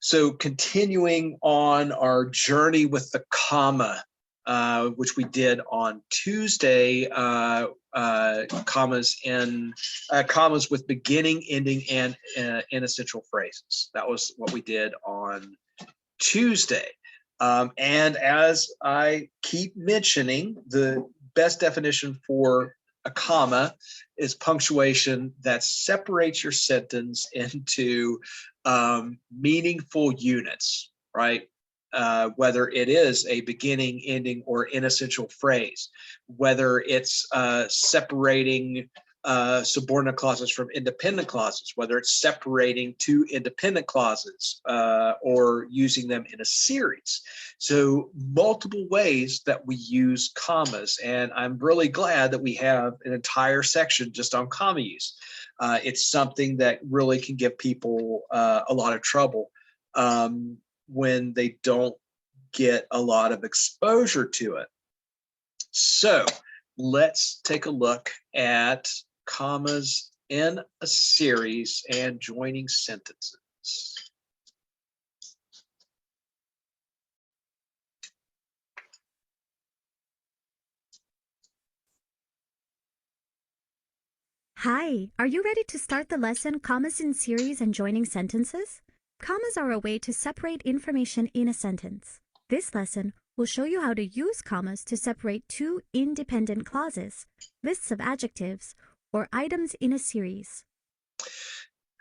So continuing on our journey with the comma, which we did on Tuesday, commas with beginning, ending, and inessential phrases. That was what we did on Tuesday. And as I keep mentioning, the best definition for a comma is punctuation that separates your sentence into meaningful units, right? Whether it is a beginning, ending, or inessential phrase, whether it's separating subordinate clauses from independent clauses, whether it's separating two independent clauses or using them in a series. So multiple ways that we use commas, and I'm really glad that we have an entire section just on comma use. It's something that really can give people a lot of trouble when they don't get a lot of exposure to it. So let's take a look at commas in a series and joining sentences. Hi, are you ready to start the lesson Commas in Series and Joining Sentences? Commas are a way to separate information in a sentence. This lesson will show you how to use commas to separate two independent clauses, lists of adjectives, or items in a series.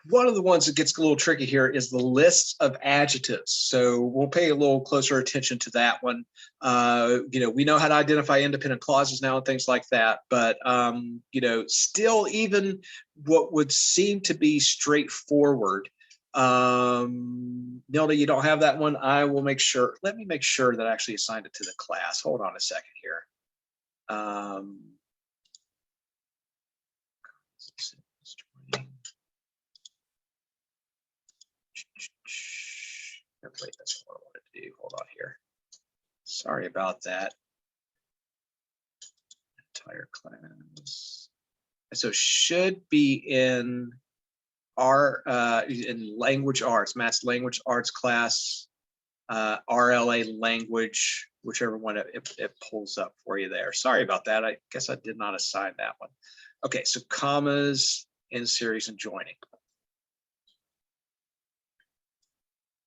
One of the ones that gets a little tricky here is the list of adjectives. So we'll pay a little closer attention to that one. We know how to identify independent clauses now and things like that, but still even what would seem to be straightforward. Nilda, you don't have that one. I will make sure. Let me make sure that I actually assigned it to the class. Hold on a second here. Wait, that's what I wanted to do. Hold on here. Sorry about that. Entire class. So should be in our in language arts, Matt's language arts class, RLA language, whichever one it pulls up for you there. Sorry about that. I guess I did not assign that one. Okay, so commas in series and joining.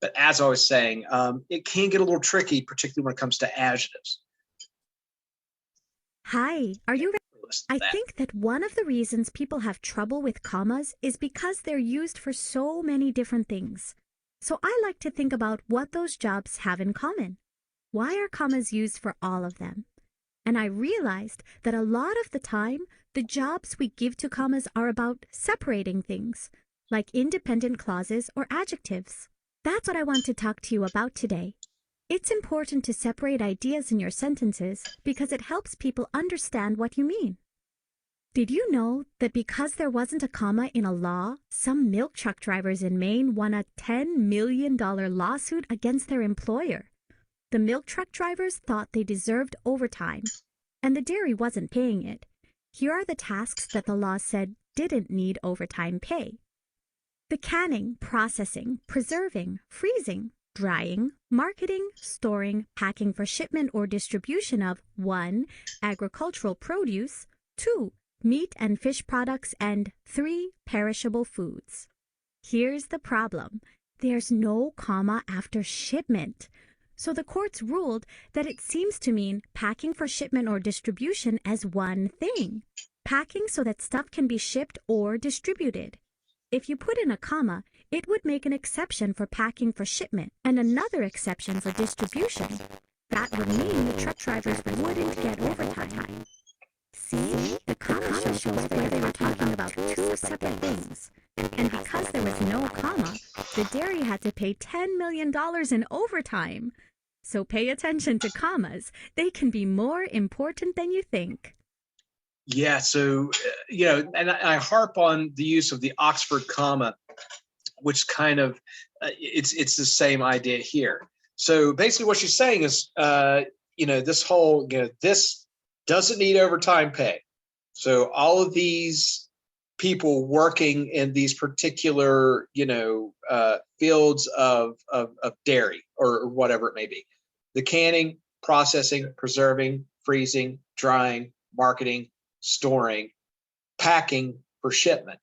But as I was saying, it can get a little tricky, particularly when it comes to adjectives. Hi, are you ready? I think that one of the reasons people have trouble with commas is because they're used for so many different things. So I like to think about what those jobs have in common. Why are commas used for all of them? And I realized that a lot of the time, the jobs we give to commas are about separating things, like independent clauses or adjectives. That's what I want to talk to you about today. It's important to separate ideas in your sentences because it helps people understand what you mean. Did you know that because there wasn't a comma in a law, some milk truck drivers in Maine won a $10 million lawsuit against their employer? The milk truck drivers thought they deserved overtime, and the dairy wasn't paying it. Here are the tasks that the law said didn't need overtime pay. The canning, processing, preserving, freezing, drying, marketing, storing, packing for shipment or distribution of 1. Agricultural produce, 2. Meat and fish products, and 3. Perishable foods. Here's the problem. There's no comma after shipment. So the courts ruled that it seems to mean packing for shipment or distribution as one thing. Packing so that stuff can be shipped or distributed. If you put in a comma, it would make an exception for packing for shipment and another exception for distribution. That would mean the truck drivers wouldn't get overtime. See, the comma shows where they were talking about two separate things. And because there was no comma, the dairy had to pay $10 million in overtime. So pay attention to commas. They can be more important than you think. Yeah, so, and I harp on the use of the Oxford comma, which kind of, it's the same idea here. So basically what she's saying is, this whole, this doesn't need overtime pay. So all of these people working in these particular, fields of dairy or whatever it may be. The canning, processing, preserving, freezing, drying, marketing, storing, packing for shipment.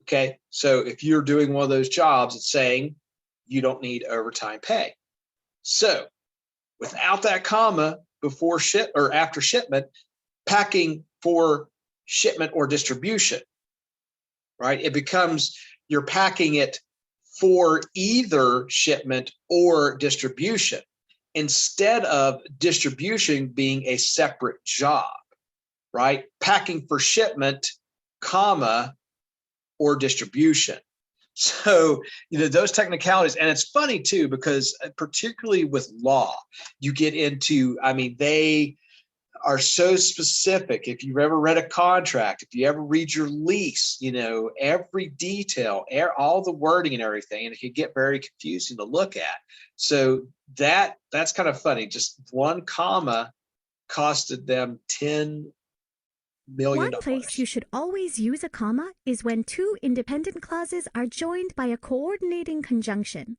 Okay. So if you're doing one of those jobs, it's saying you don't need overtime pay. So without that comma before ship or after shipment, packing for shipment or distribution, right? It becomes you're packing it for either shipment or distribution instead of distribution being a separate job, right? Packing for shipment, comma, or distribution. So, those technicalities, and it's funny too, because particularly with law, you get into, they are so specific. If you've ever read a contract, if you ever read your lease, every detail, all the wording and everything, and it can get very confusing to look at. So that's kind of funny. Just one comma costed them $10 million. One place you should always use a comma is when two independent clauses are joined by a coordinating conjunction.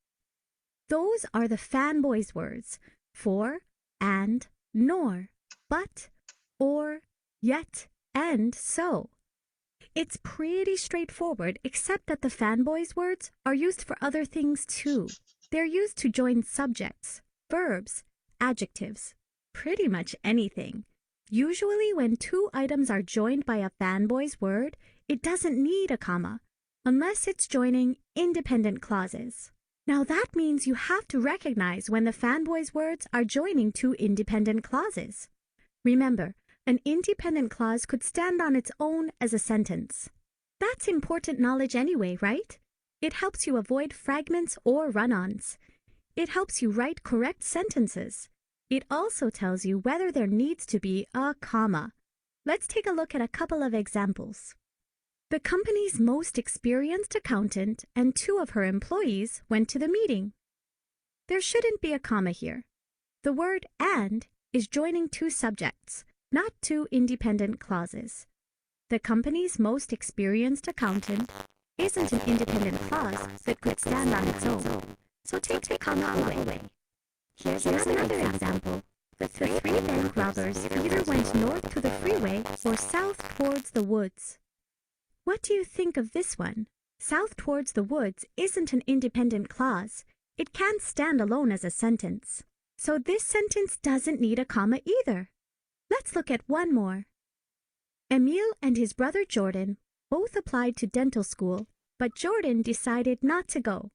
Those are the fanboys words for, and, nor, but, or, yet, and, so. It's pretty straightforward, except that the fanboys words are used for other things too. They're used to join subjects, verbs, adjectives, pretty much anything. Usually when two items are joined by a fanboys word, it doesn't need a comma, unless it's joining independent clauses. Now that means you have to recognize when the fanboys words are joining two independent clauses. Remember, an independent clause could stand on its own as a sentence. That's important knowledge anyway, right? It helps you avoid fragments or run-ons. It helps you write correct sentences. It also tells you whether there needs to be a comma. Let's take a look at a couple of examples. The company's most experienced accountant and two of her employees went to the meeting. There shouldn't be a comma here. The word and is joining two subjects, not two independent clauses. The company's most experienced accountant isn't an independent clause that could stand on its own, so take the comma away. Here's another example. The three bank robbers either went north to the freeway or south towards the woods. What do you think of this one? South towards the woods isn't an independent clause. It can't stand alone as a sentence. So this sentence doesn't need a comma either. Let's look at one more. Emil and his brother Jordan both applied to dental school, but Jordan decided not to go.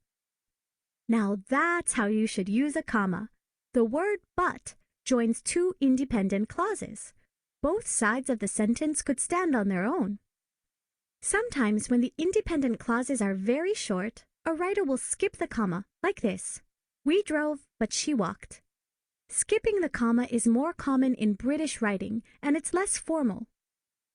Now that's how you should use a comma. The word but joins two independent clauses. Both sides of the sentence could stand on their own. Sometimes when the independent clauses are very short, a writer will skip the comma, like this. We drove, but she walked. Skipping the comma is more common in British writing, and it's less formal.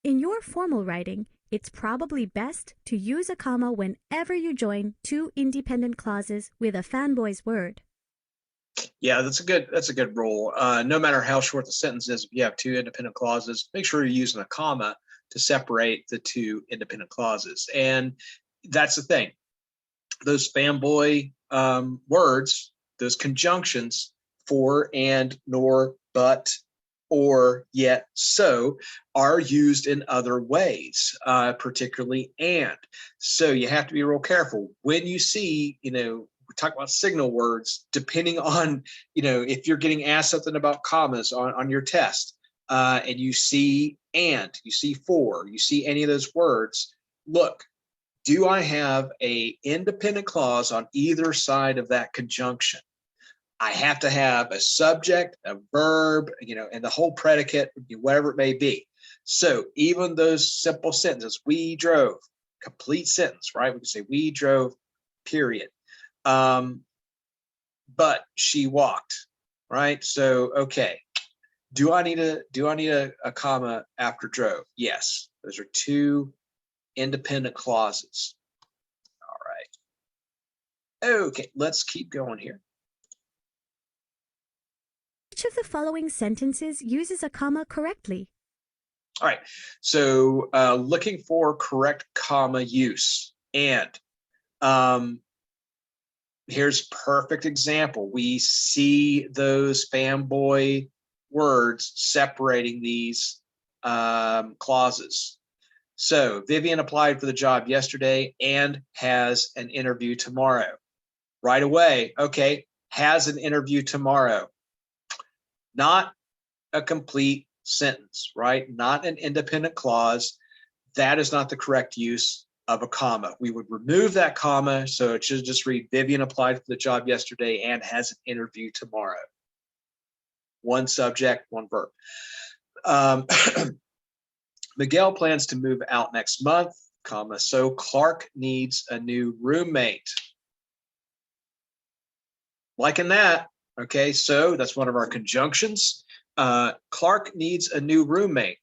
In your formal writing, it's probably best to use a comma whenever you join two independent clauses with a fanboys word. Yeah, that's a good rule. No matter how short the sentence is, if you have two independent clauses, make sure you're using a comma to separate the two independent clauses. And that's the thing. Those fanboy words, those conjunctions, for, and, nor, but, or, yet, so, are used in other ways, particularly and. So you have to be real careful when you see, we talk about signal words, depending on, if you're getting asked something about commas on your test, and you see and, you see for, you see any of those words, look, do I have a independent clause on either side of that conjunction? I have to have a subject, a verb, and the whole predicate, whatever it may be. So even those simple sentences, we drove, complete sentence, right? We can say we drove, period. But she walked, right? So, okay. Do I need a comma after drove? Yes. Those are two independent clauses. All right. Okay, let's keep going here. Which of the following sentences uses a comma correctly? All right, so looking for correct comma use. And here's perfect example. We see those fanboy words separating these clauses. So Vivian applied for the job yesterday and has an interview tomorrow. Right away, okay, has an interview tomorrow. Not a complete sentence, right? Not an independent clause. That is not the correct use of a comma. We would remove that comma, so it should just read Vivian applied for the job yesterday and has an interview tomorrow. One subject, one verb. Miguel plans to move out next month, comma, so Clark needs a new roommate. Liking that, okay, so that's one of our conjunctions. Clark needs a new roommate.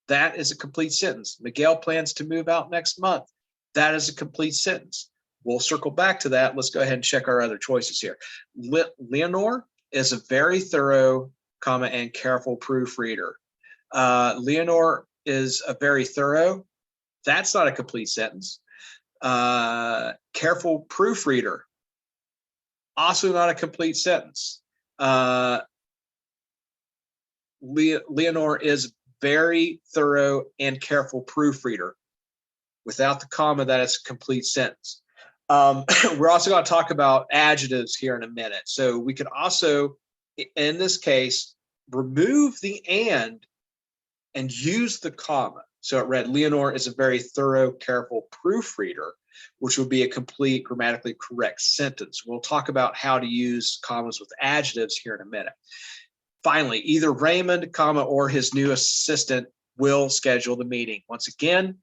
That is a complete sentence. Miguel plans to move out next month. That is a complete sentence. We'll circle back to that. Let's go ahead and check our other choices here. Leonore is a very thorough, comma, and careful proofreader. Leonore is a very thorough. That's not a complete sentence. Careful proofreader. Also not a complete sentence. Leonore is very thorough and careful proofreader. Without the comma, that is a complete sentence. We're also going to talk about adjectives here in a minute. So we could also, in this case, remove the and use the comma. So it read, Leonore is a very thorough, careful proofreader, which would be a complete grammatically correct sentence. We'll talk about how to use commas with adjectives here in a minute. Finally, either Raymond, comma, or his new assistant will schedule the meeting. Once again,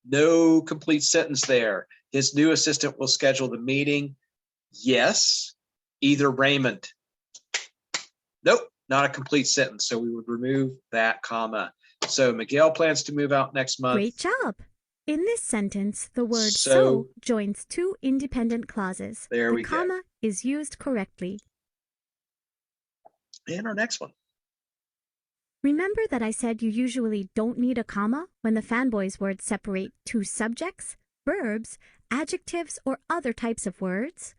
no complete sentence there. His new assistant will schedule the meeting. Yes, either Raymond. Nope, not a complete sentence. So we would remove that comma. So Miguel plans to move out next month. Great job. In this sentence, the word so joins two independent clauses. There we go. The comma is used correctly. And our next one. Remember that I said you usually don't need a comma when the fanboys words separate two subjects, verbs, adjectives, or other types of words?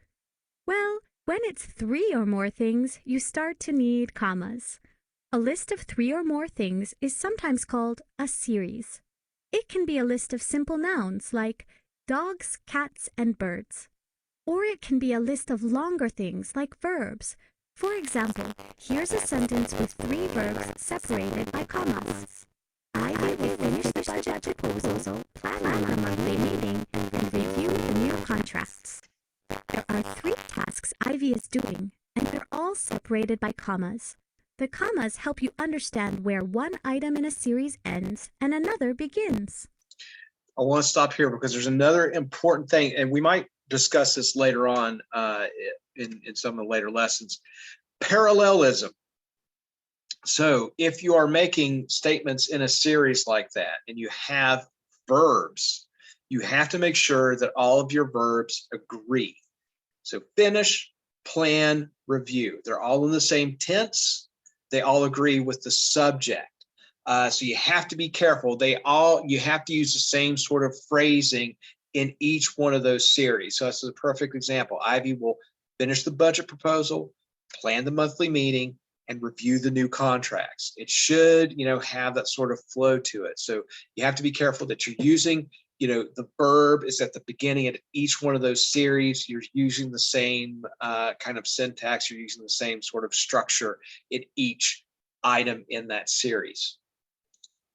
Well, when it's 3 or more things, you start to need commas. A list of 3 or more things is sometimes called a series. It can be a list of simple nouns like dogs, cats, and birds. Or it can be a list of longer things like verbs. For example, here's a sentence with 3 verbs separated by commas. I will finish the budget proposal, plan a monthly meeting, and review the new contracts. There are 3 tasks Ivy is doing, and they're all separated by commas. The commas help you understand where one item in a series ends and another begins. I want to stop here because there's another important thing, and we might discuss this later on in some of the later lessons. Parallelism. So if you are making statements in a series like that and you have verbs, you have to make sure that all of your verbs agree. So finish, plan, review. They're all in the same tense. They all agree with the subject. So you have to be careful. You have to use the same sort of phrasing in each one of those series. So that's a perfect example. Ivy will finish the budget proposal, plan the monthly meeting, and review the new contracts. It should, have that sort of flow to it. So you have to be careful that you're using, the verb is at the beginning of each one of those series. You're using the same kind of syntax. You're using the same sort of structure in each item in that series.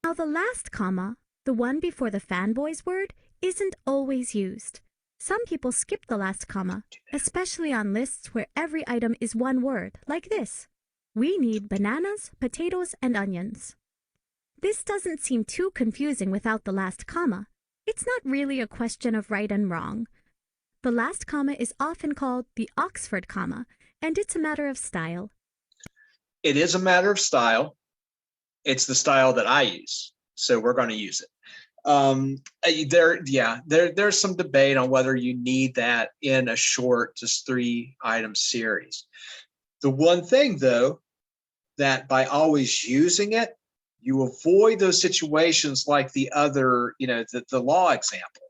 Now the last comma, the one before the fanboys word, isn't always used. Some people skip the last comma, especially on lists where every item is one word, like this. We need bananas, potatoes, and onions. This doesn't seem too confusing without the last comma. It's not really a question of right and wrong. The last comma is often called the Oxford comma, and it's a matter of style. It is a matter of style. It's the style that I use, so we're going to use it. There's some debate on whether you need that in a short, just 3-item series. The one thing, though, that by always using it, You avoid those situations like the other, the law example.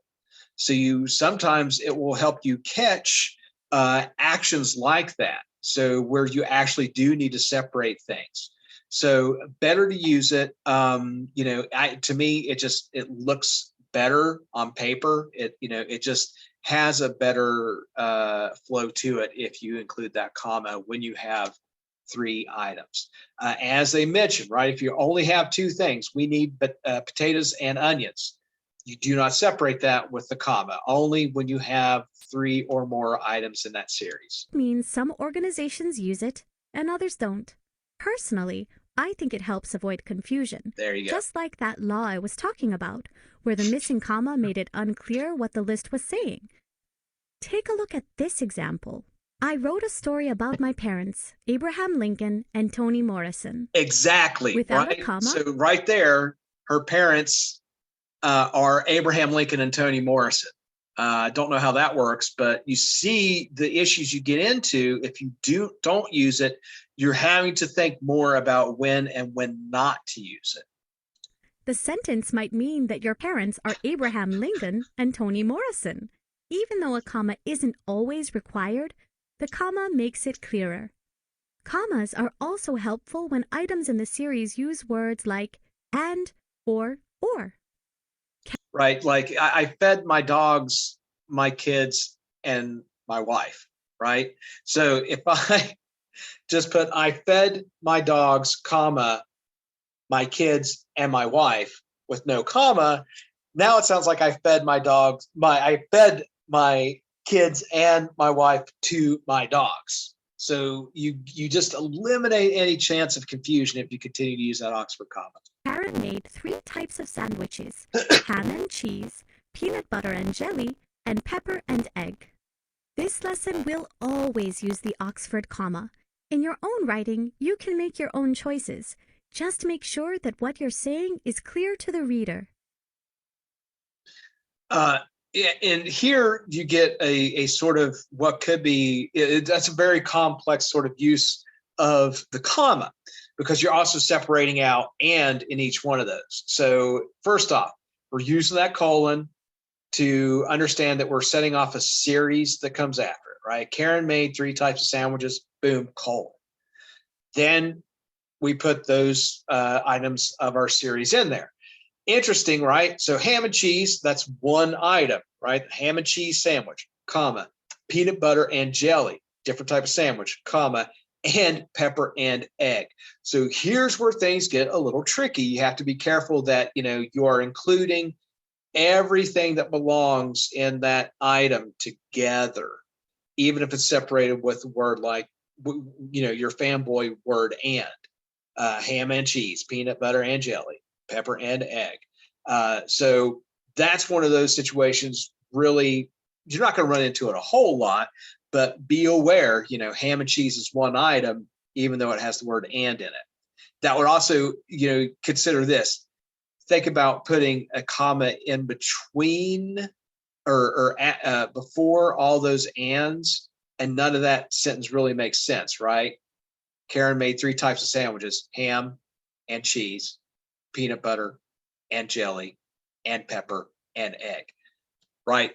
So sometimes it will help you catch actions like that. So where you actually do need to separate things. So better to use it. To me, it looks better on paper. It just has a better flow to it if you include that comma when you have 3 items. As they mentioned, right? If you only have 2 things, we need potatoes and onions. You do not separate that with the comma, only when you have 3 or more items in that series. Means some organizations use it and others don't. Personally, I think it helps avoid confusion. There you go. Just like that law I was talking about, where the missing comma made it unclear what the list was saying. Take a look at this example. I wrote a story about my parents, Abraham Lincoln and Toni Morrison. Exactly. Without right? a comma. So right there, her parents are Abraham Lincoln and Toni Morrison. I don't know how that works, but you see the issues you get into if you don't use it. You're having to think more about when and when not to use it. The sentence might mean that your parents are Abraham Lincoln and Toni Morrison. Even though a comma isn't always required, the comma makes it clearer. Commas are also helpful when items in the series use words like and, or. Right, like I fed my dogs, my kids, and my wife, right? So if I just put I fed my dogs, comma, my kids and my wife with no comma, now it sounds like I fed my kids and my wife to my dogs. So you just eliminate any chance of confusion if you continue to use that Oxford comma. Karen made 3 types of sandwiches: ham and cheese, peanut butter and jelly, and pepper and egg. This lesson will always use the Oxford comma. In your own writing, you can make your own choices. Just make sure that what you're saying is clear to the reader. And here you get a sort of what could be, that's a very complex sort of use of the comma, because you're also separating out and in each one of those. So first off, we're using that colon to understand that we're setting off a series that comes after it, right? Karen made 3 types of sandwiches, boom, colon. Then we put those items of our series in there. Interesting, right? So ham and cheese, that's one item, right? Ham and cheese sandwich, comma, peanut butter and jelly, different type of sandwich, comma, and pepper and egg. So here's where things get a little tricky. You have to be careful that, you are including everything that belongs in that item together, even if it's separated with a word like, your fanboy word and. Ham and cheese, peanut butter and jelly, pepper and egg. So that's one of those situations. Really, you're not going to run into it a whole lot, but be aware, ham and cheese is one item, even though it has the word and in it. That would also, consider this. Think about putting a comma in between or before all those ands, and none of that sentence really makes sense, right? Karen made 3 types of sandwiches: ham and cheese, peanut butter and jelly, and pepper and egg, right?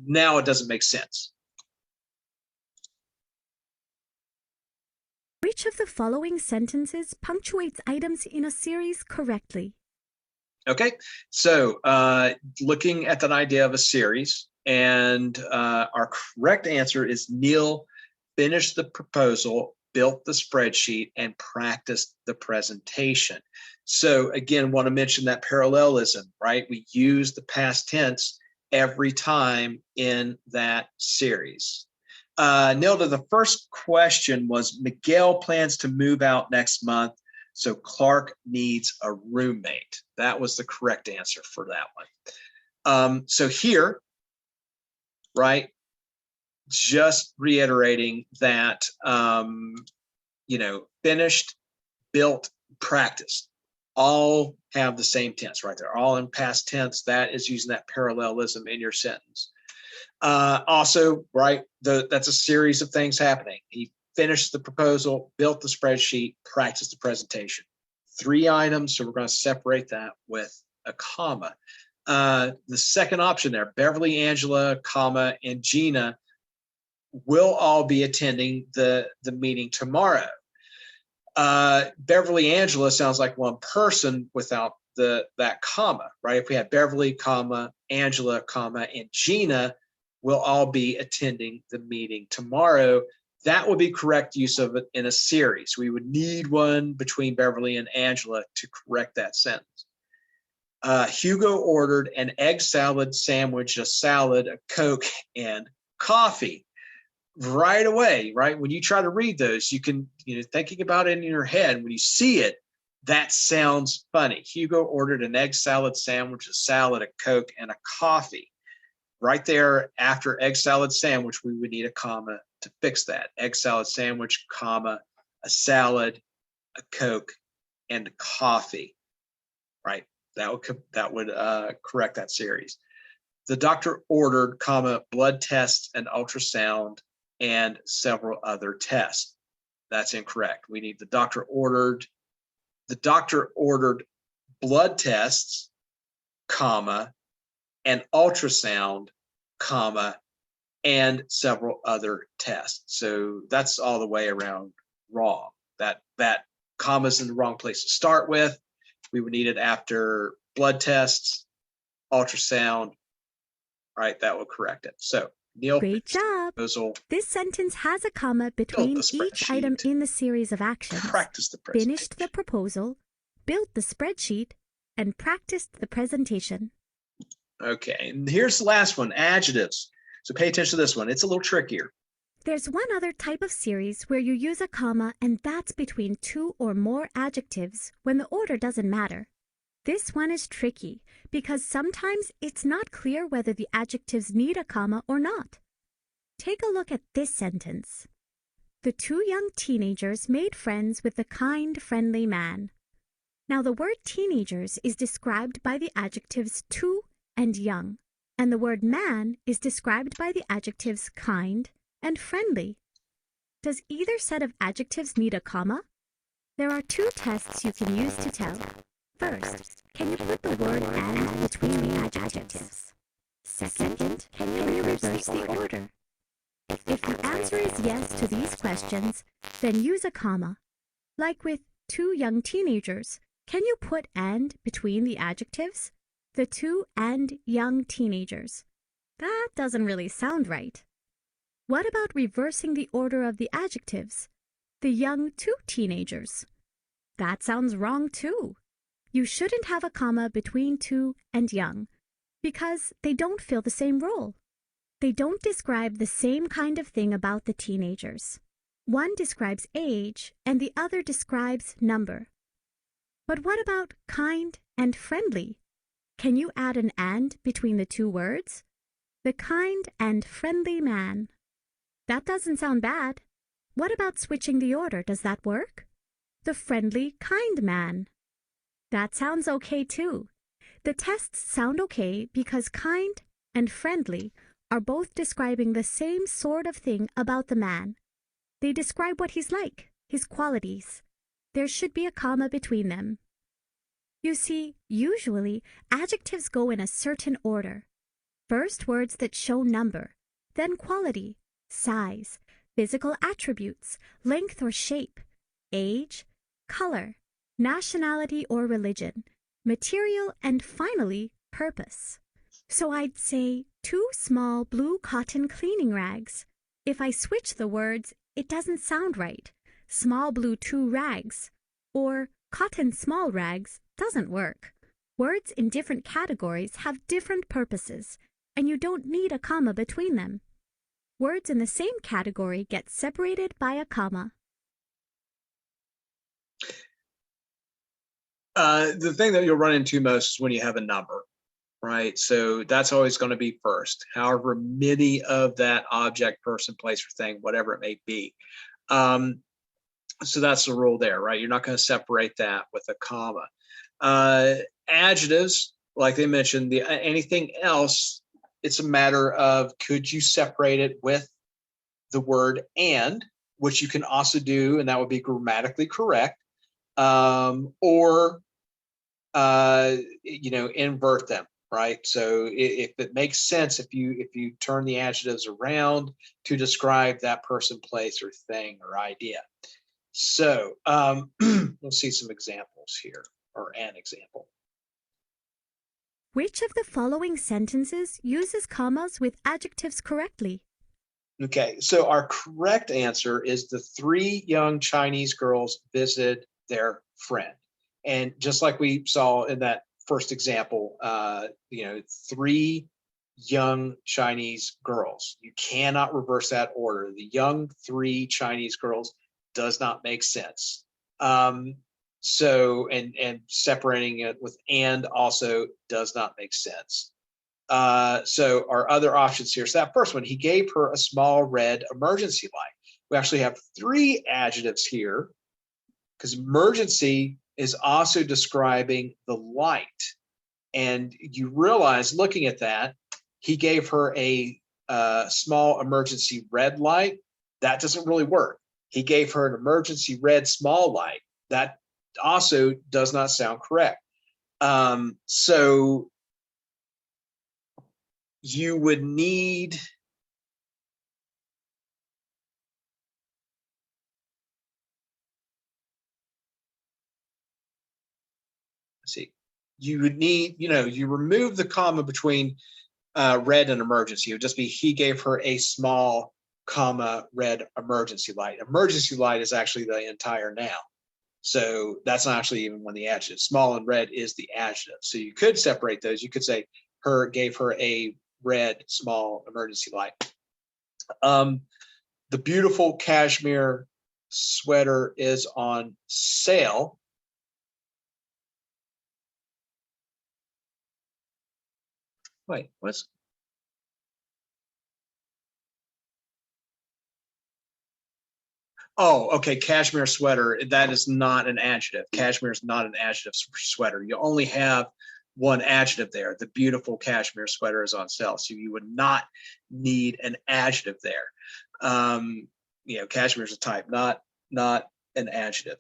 Now it doesn't make sense. Which of the following sentences punctuates items in a series correctly? Okay, so looking at that idea of a series, and our correct answer is Neil finished the proposal, built the spreadsheet, and practiced the presentation. So again, want to mention that parallelism, right? We use the past tense every time in that series. Nilda, the first question was, Miguel plans to move out next month, so Clark needs a roommate. That was the correct answer for that one. So here, right, just reiterating that, finished, built, practiced, all have the same tense right there, all in past tense. That is using that parallelism in your sentence. Also, right, that's a series of things happening. He finished the proposal, built the spreadsheet, practiced the presentation. 3 items, so we're going to separate that with a comma. The second option there, Beverly, Angela, comma, and Gina will all be attending the meeting tomorrow. Beverly, Angela sounds like one person without that comma, right? If we had Beverly, comma, Angela, comma, and Gina will all be attending the meeting tomorrow. That would be correct use of it in a series. We would need one between Beverly and Angela to correct that sentence. Hugo ordered an egg salad sandwich, a salad, a Coke, and coffee. Right away, right? When you try to read those, you can, thinking about it in your head, when you see it, that sounds funny. Hugo ordered an egg salad sandwich, a salad, a Coke, and a coffee. Right there after egg salad sandwich, we would need a comma to fix that. Egg salad sandwich, comma, a salad, a Coke, and coffee, right? That would correct that series. The doctor ordered, comma, blood tests and ultrasound and several other tests. That's incorrect. We need the doctor ordered blood tests, comma, and ultrasound, comma, and several other tests. So that's all the way around wrong. That comma's in the wrong place to start with. We would need it after blood tests, ultrasound, right? That would correct it. So Neil, great job. This sentence has a comma between each item in the series of actions. Practice the finished the proposal, built the spreadsheet, and practiced the presentation. Okay, and here's the last one, adjectives. So pay attention to this one. It's a little trickier. There's one other type of series where you use a comma, and that's between 2 or more adjectives when the order doesn't matter. This one is tricky because sometimes it's not clear whether the adjectives need a comma or not. Take a look at this sentence. The 2 young teenagers made friends with the kind, friendly man. Now the word teenagers is described by the adjectives to and young, and the word man is described by the adjectives kind and friendly. Does either set of adjectives need a comma? There are 2 tests you can use to tell. First, can you put the word and between the adjectives? Second, can you reverse the order? If the answer is yes to these questions, then use a comma. Like with 2 young teenagers, can you put and between the adjectives? The 2 and young teenagers. That doesn't really sound right. What about reversing the order of the adjectives? The young 2 teenagers. That sounds wrong too. You shouldn't have a comma between 2 and young because they don't fill the same role. They don't describe the same kind of thing about the teenagers. One describes age and the other describes number. But what about kind and friendly? Can you add an and between the 2 words? The kind and friendly man. That doesn't sound bad. What about switching the order? Does that work? The friendly, kind man. That sounds okay too. The tests sound okay because kind and friendly are both describing the same sort of thing about the man. They describe what he's like, his qualities. There should be a comma between them. You see, usually adjectives go in a certain order. First, words that show number, then quality, size, physical attributes, length or shape, age, color, nationality or religion, material, and finally, purpose. So I'd say 2 small blue cotton cleaning rags. If I switch the words, it doesn't sound right. Small blue 2 rags or cotton small rags doesn't work. Words in different categories have different purposes, and you don't need a comma between them. Words in the same category get separated by a comma. The thing that you'll run into most is when you have a number, right? So that's always going to be first, however many of that object, person, place, or thing, whatever it may be. So that's the rule there, right? You're not going to separate that with a comma. Adjectives, like they mentioned, anything else, it's a matter of could you separate it with the word and, which you can also do, and that would be grammatically correct. or invert them, right? So if it makes sense, if you turn the adjectives around to describe that person, place, or thing or idea. So we'll see some examples here, or an example. Which of the following sentences uses commas with adjectives correctly? Okay, so our correct answer is the 3 young Chinese girls visited their friend. And just like we saw in that first example, 3 young Chinese girls. You cannot reverse that order. The young 3 Chinese girls does not make sense. So separating it with and also does not make sense. So our other options here. So that first one, he gave her a small red emergency light. We actually have 3 adjectives here because emergency is also describing the light. And you realize looking at that, he gave her a small emergency red light. That doesn't really work. He gave her an emergency red small light. That also does not sound correct. So you would need, let's see, you would need, you remove the comma between red and emergency. It would just be, he gave her a small comma red emergency light. Emergency light is actually the entire noun. So that's not actually even one of the adjectives. Small and red is the adjective. So you could separate those. You could say gave her a red small emergency light. The beautiful cashmere sweater is on sale. Wait, what's? Oh, okay. Cashmere sweater. That is not an adjective. Cashmere is not an adjective for sweater. You only have one adjective there. The beautiful cashmere sweater is on sale. So you would not need an adjective there. Cashmere is a type, not an adjective.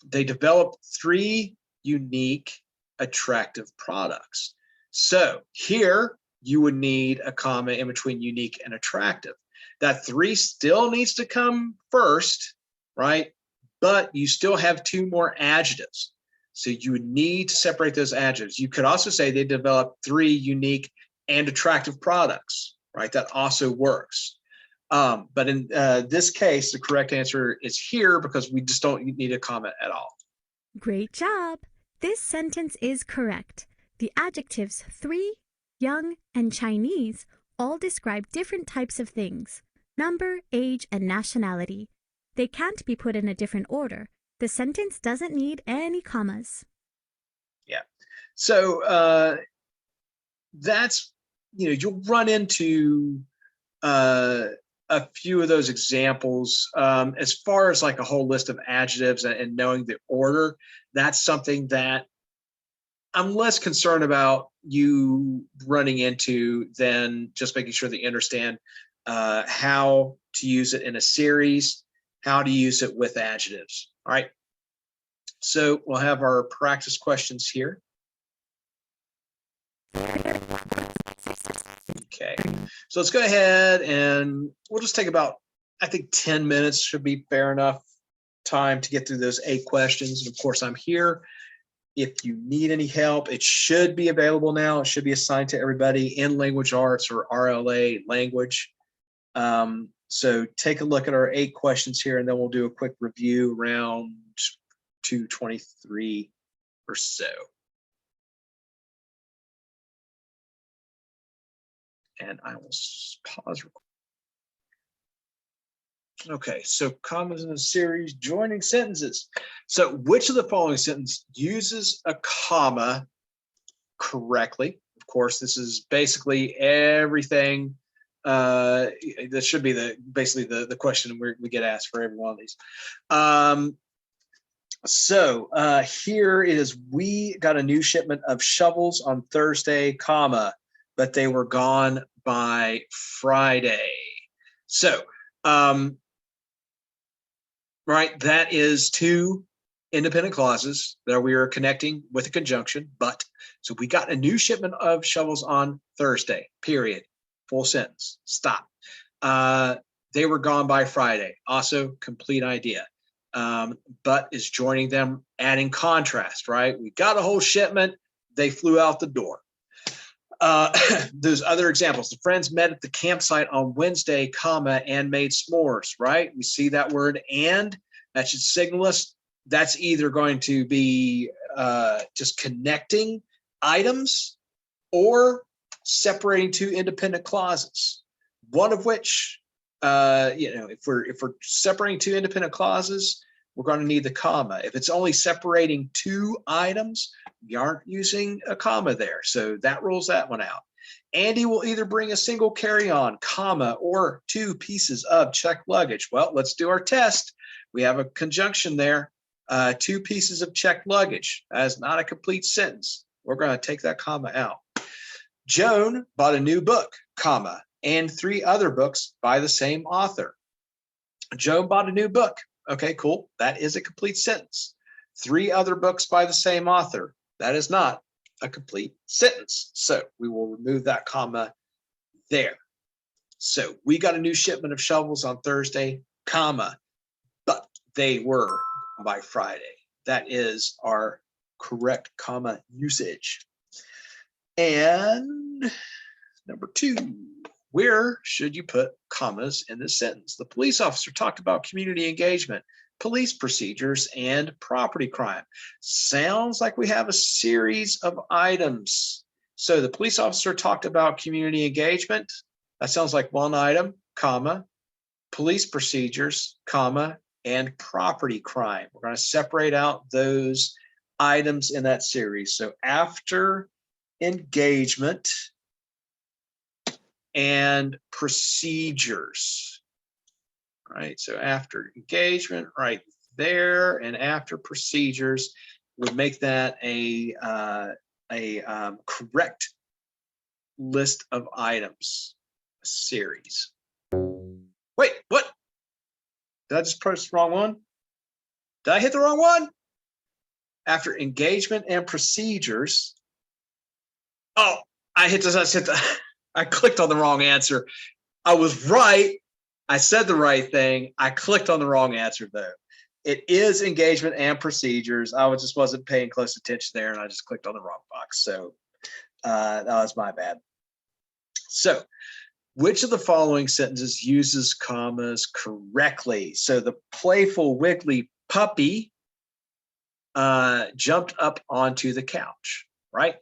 They developed 3 unique, attractive products. So here you would need a comma in between unique and attractive. That 3 still needs to come first, right? But you still have 2 more adjectives. So you would need to separate those adjectives. You could also say they developed 3 unique and attractive products, right? That also works. But in this case, the correct answer is here because we just don't need a comma at all. Great job! This sentence is correct. The adjectives 3, young, and Chinese all describe different types of things: number, age, and nationality. They can't be put in a different order. The sentence doesn't need any commas. Yeah. So that's, you'll run into a few of those examples. As far as like a whole list of adjectives and knowing the order, that's something that I'm less concerned about you running into than just making sure that you understand how to use it in a series, how to use it with adjectives. All right. So we'll have our practice questions here. Okay, so let's go ahead and we'll just take about, I think 10 minutes should be fair enough time to get through those 8 questions. And of course, I'm here. If you need any help, it should be available now. It should be assigned to everybody in language arts or RLA language. So take a look at our 8 questions here, and then we'll do a quick review around 2:23 or so. And I will pause. Okay, so commas in the series, joining sentences. So which of the following sentences uses a comma correctly? Of course, this is basically everything. This should be basically the question we get asked for every one of these. So here it is. We got a new shipment of shovels on Thursday, comma, but they were gone by Friday. So, right, that is 2 independent clauses that we are connecting with a conjunction, but. So we got a new shipment of shovels on Thursday, period. Full sentence, stop. They were gone by Friday, also complete idea. But is joining them, adding contrast, right? We got a whole shipment, they flew out the door. Those other examples, the friends met at the campsite on Wednesday, comma, and made s'mores, right? We see that word and, that should signal us that's either going to be just connecting items or separating two independent clauses, one of which, if we're separating two independent clauses, we're going to need the comma. If it's only separating two items, we aren't using a comma there. So that rules that one out. Andy will either bring a single carry-on, comma, or two pieces of checked luggage. Well, let's do our test. We have a conjunction there, two pieces of checked luggage. That is not a complete sentence. We're going to take that comma out. Joan bought a new book, comma, and 3 other books by the same author. Joan bought a new book. Okay, cool. That is a complete sentence. 3 other books by the same author. That is not a complete sentence. So we will remove that comma there. So we got a new shipment of shovels on Thursday, comma, but they were by Friday. That is our correct comma usage. And number 2, where should you put commas in this sentence? The police officer talked about community engagement, police procedures, and property crime. Sounds like we have a series of items. So the police officer talked about community engagement. That sounds like one item, comma, police procedures, comma, and property crime. We're going to separate out those items in that series. So after engagement and procedures, right? So after engagement, right there, and after procedures, would make that a correct list of items, a series. Wait, what? Did I just press the wrong one? Did I hit the wrong one? After engagement and procedures. Oh, I clicked on the wrong answer. I was right. I said the right thing. I clicked on the wrong answer though. It is engagement and procedures. I just wasn't paying close attention there, and I just clicked on the wrong box. So that was my bad. So which of the following sentences uses commas correctly? So the playful wiggly puppy jumped up onto the couch, right?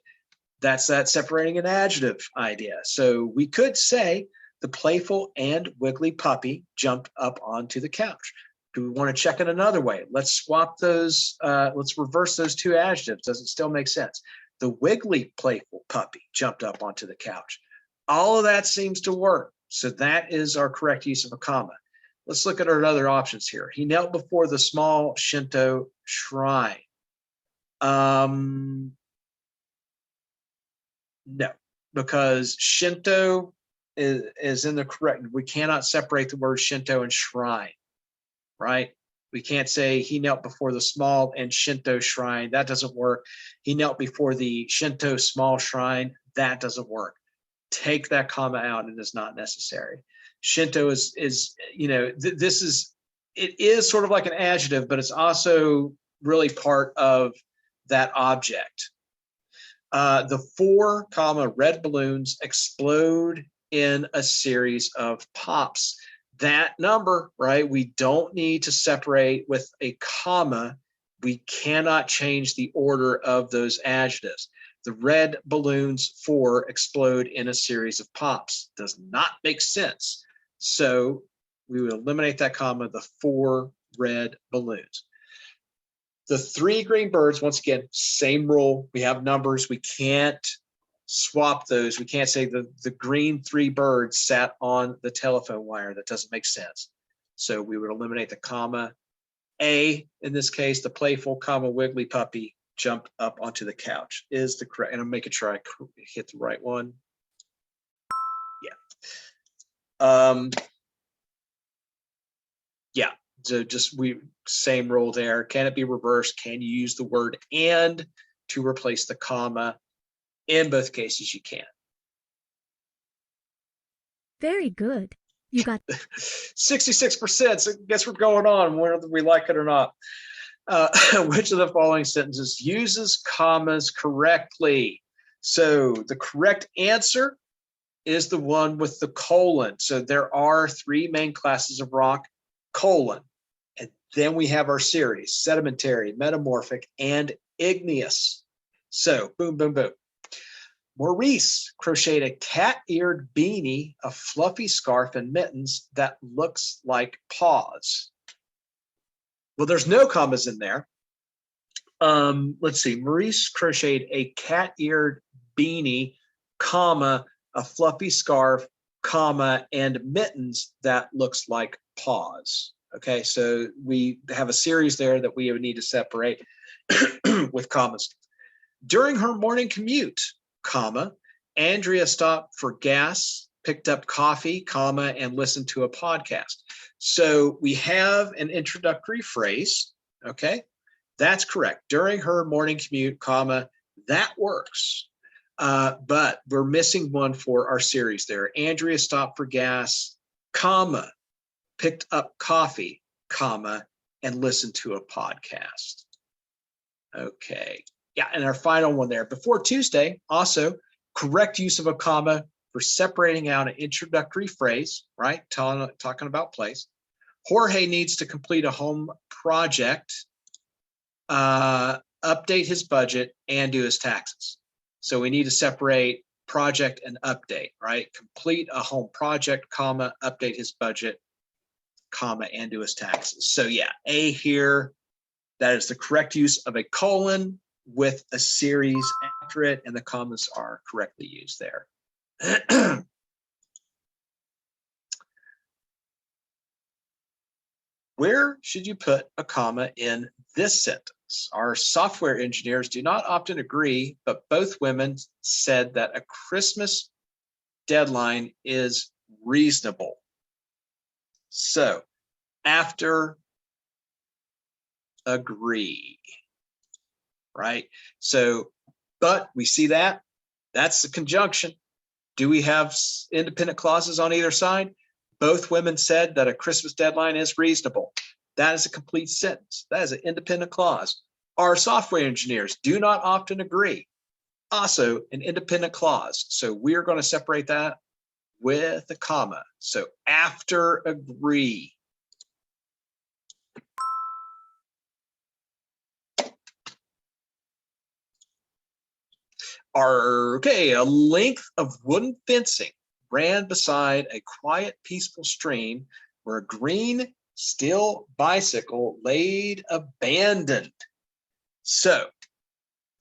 That's that separating an adjective idea. So we could say the playful and wiggly puppy jumped up onto the couch. Do we want to check it another way? Let's swap those, let's reverse those 2 adjectives. Does it still make sense? The wiggly playful puppy jumped up onto the couch. All of that seems to work. So that is our correct use of a comma. Let's look at our other options here. He knelt before the small Shinto shrine. No, because Shinto is in the correct. We cannot separate the word Shinto and shrine, right? We can't say he knelt before the small and Shinto shrine. That doesn't work. He knelt before the Shinto small shrine. That doesn't work. Take that comma out. It is not necessary. Shinto is this is, it is sort of like an adjective, but it's also really part of that object. The 4 red balloons explode in a series of pops. That number, right? We don't need to separate with a comma. We cannot change the order of those adjectives. The red balloons 4 explode in a series of pops. Does not make sense. So we would eliminate that comma, the 4 red balloons. The 3 green birds, once again, same rule. We have numbers. We can't swap those. We can't say the green 3 birds sat on the telephone wire. That doesn't make sense. So we would eliminate the comma. A, in this case, the playful, comma, wiggly puppy jumped up onto the couch is the correct, and I'm making sure I hit the right one. Yeah. Yeah. So just same rule there. Can it be reversed? Can you use the word and to replace the comma? In both cases, you can. Very good. You got 66%. So I guess we're going on whether we like it or not. Which of the following sentences uses commas correctly? So the correct answer is the one with the colon. So there are three main classes of rock, colon. And then we have our series, sedimentary, metamorphic, and igneous. So boom, boom, boom. Maurice crocheted a cat-eared beanie, a fluffy scarf, and mittens that looks like paws. Well, there's no commas in there. Let's see. Maurice crocheted a cat-eared beanie, comma, a fluffy scarf, comma, and mittens that looks like paws. Okay, so we have a series there that we would need to separate with commas. During her morning commute, comma, Andrea stopped for gas, picked up coffee, comma, and listened to a podcast. So we have an introductory phrase, okay? That's correct. During her morning commute, comma, that works. But we're missing one for our series there. Andrea stopped for gas, comma, picked up coffee, comma, and listened to a podcast. Okay. Yeah, and our final one there. Before Tuesday, also, correct use of a comma for separating out an introductory phrase, right? Talking about place. Jorge needs to complete a home project, update his budget, and do his taxes. So we need to separate project and update, right? Complete a home project, comma, update his budget, comma, and do his taxes. So yeah, A here, that is the correct use of a colon with a series after it, and the commas are correctly used there. Where should you put a comma in this sentence? Our software engineers do not often agree, but both women said that a Christmas deadline is reasonable. So after agree, right? So, but we see that, that's the conjunction. Do we have independent clauses on either side? Both women said that a Christmas deadline is reasonable. That is a complete sentence. That is an independent clause. Our software engineers do not often agree. Also an independent clause. So we're going to separate that with a comma. So after agree. Okay, a length of wooden fencing ran beside a quiet, peaceful stream where a green steel bicycle laid abandoned. So,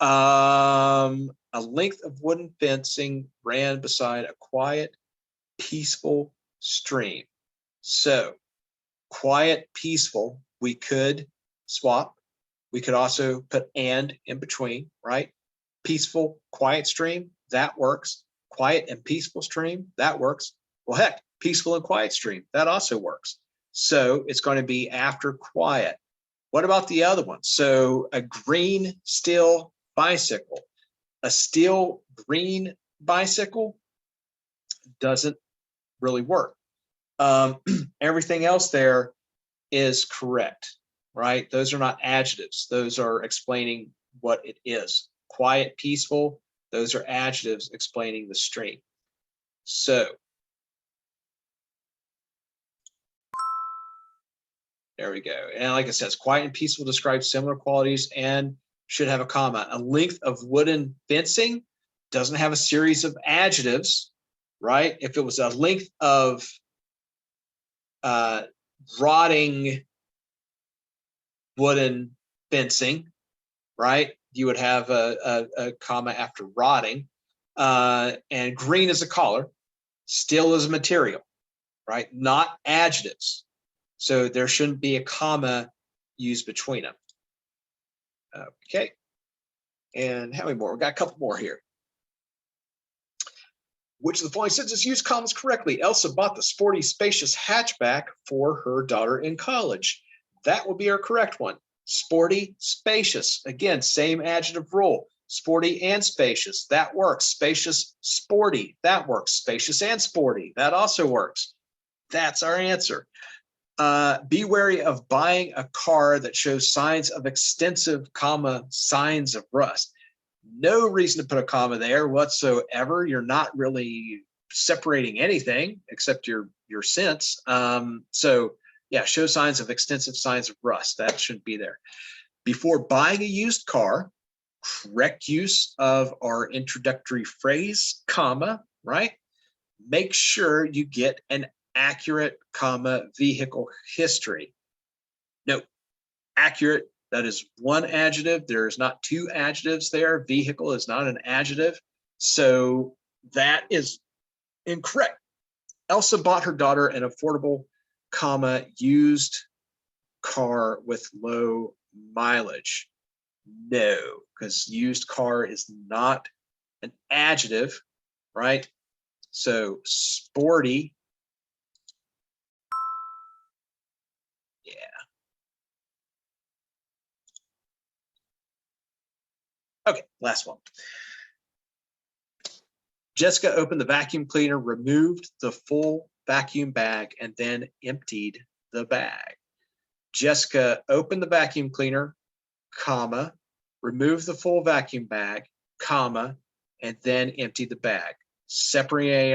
a length of wooden fencing ran beside a quiet, peaceful stream. So, quiet, peaceful, we could swap. We could also put and in between, right? Peaceful, quiet stream, that works. Quiet and peaceful stream, that works. Well, heck, peaceful and quiet stream, that also works. So it's going to be after quiet. What about the other one? So a green steel bicycle. A steel green bicycle doesn't really work. Everything else there is correct, right? Those are not adjectives. Those are explaining what it is. Quiet, peaceful, those are adjectives explaining the stream. So there we go. And like it says, quiet and peaceful describe similar qualities and should have a comma. A length of wooden fencing doesn't have a series of adjectives, right? If it was a length of rotting wooden fencing, right? You would have a comma after rotting. And green is a color, steel is a material, right? Not adjectives. So there shouldn't be a comma used between them. Okay. And how many more? We've got a couple more here. Which of the following sentences use commas correctly? Elsa bought the sporty, spacious hatchback for her daughter in college. that would be our correct one. Sporty, spacious. Again, same adjective rule. Sporty and spacious, that works. Spacious, sporty, that works. Spacious and sporty, that also works. That's our answer. Be wary of buying a car that shows signs of extensive, signs of rust. No reason to put a comma there whatsoever. You're not really separating anything except your sense. So yeah, show signs of extensive signs of rust. That shouldn't be there. Before buying a used car, correct use of our introductory phrase, comma, right? Make sure you get an accurate, vehicle history. No, accurate, that is one adjective. There is not two adjectives there. Vehicle is not an adjective. So that is incorrect. Elsa bought her daughter an affordable, used car with low mileage. No, because used car is not an adjective, right? So sporty. Yeah. Okay, last one. Jessica opened the vacuum cleaner, removed the full vacuum bag, and then emptied the bag. Jessica opened the vacuum cleaner, comma, removed the full vacuum bag, comma, and then emptied the bag. Separating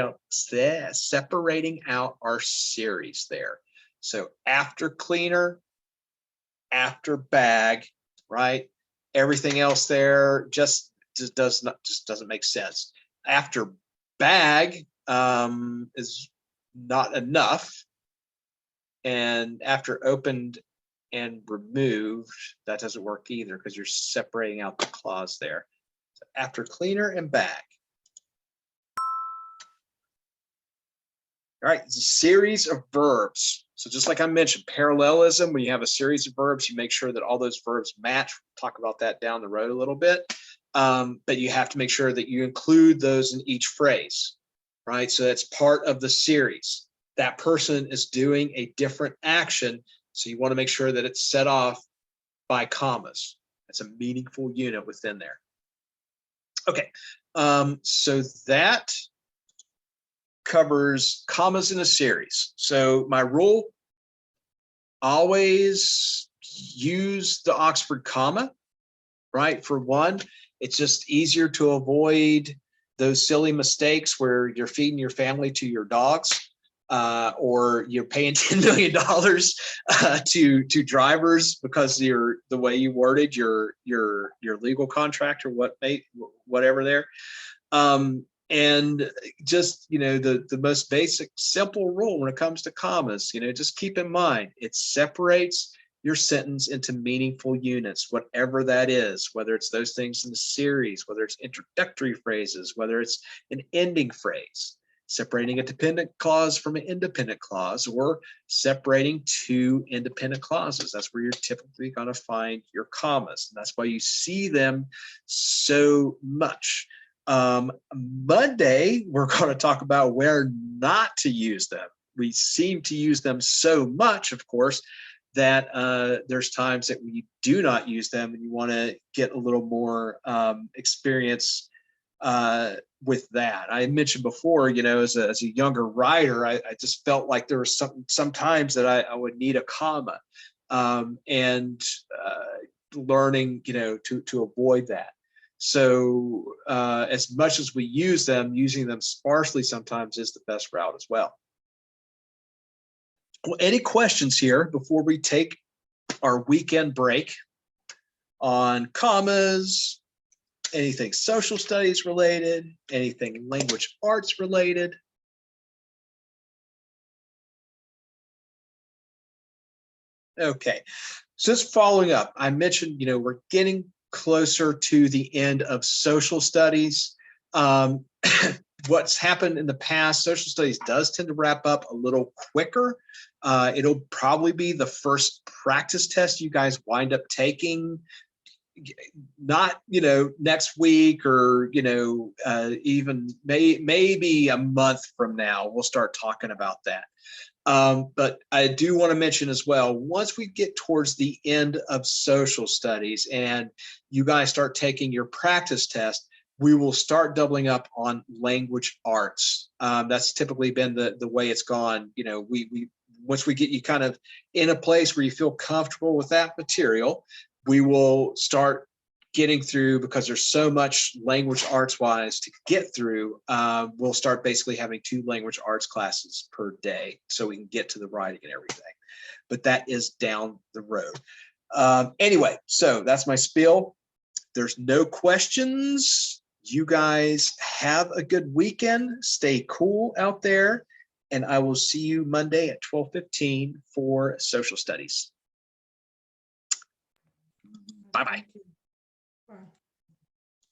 out our series there. So after cleaner, after bag, right? Everything else there just doesn't make sense. After bag is not enough, and after opened and removed, that doesn't work either because you're separating out the clause there. So after cleaner and bag. All right, it's a series of verbs. So just like I mentioned, parallelism, when you have a series of verbs, you make sure that all those verbs match. We'll talk about that down the road a little bit. But you have to make sure that you include those in each phrase, right? So that's part of the series. That person is doing a different action. So you want to make sure that it's set off by commas. It's a meaningful unit within there. Okay, so that covers commas in a series. So my rule, always use the Oxford comma, right? For one, it's just easier to avoid those silly mistakes where you're feeding your family to your dogs, or you're paying $10 million to drivers because the way you worded your legal contract or whatever there. And just, the most basic, simple rule when it comes to commas, just keep in mind, it separates your sentence into meaningful units, whatever that is, whether it's those things in the series, whether it's introductory phrases, whether it's an ending phrase, separating a dependent clause from an independent clause, or separating two independent clauses. That's where you're typically going to find your commas. And that's why you see them so much. Monday, we're going to talk about where not to use them. We seem to use them so much, of course, that there's times that we do not use them, and you want to get a little more experience with that. I mentioned before, as a younger writer, I just felt like there was sometimes that I would need a comma, and learning, to avoid that. So as much as we use them, using them sparsely sometimes is the best route as well. Well, any questions here before we take our weekend break on commas, anything social studies related, anything language arts related? Okay, so just following up, I mentioned, we're getting closer to the end of social studies. What's happened in the past, social studies does tend to wrap up a little quicker. It'll probably be the first practice test you guys wind up taking, not, next week or, even maybe a month from now, we'll start talking about that. But I do want to mention as well, once we get towards the end of social studies and you guys start taking your practice test, we will start doubling up on language arts. That's typically been the way it's gone. You know, we once we get you kind of in a place where you feel comfortable with that material, we will start getting through, because there's so much language arts wise to get through. We'll start basically having 2 language arts classes per day so we can get to the writing and everything. But that is down the road. Anyway, so that's my spiel. There's no questions. You guys have a good weekend. Stay cool out there. And I will see you Monday at 12:15 for social studies. Bye-bye.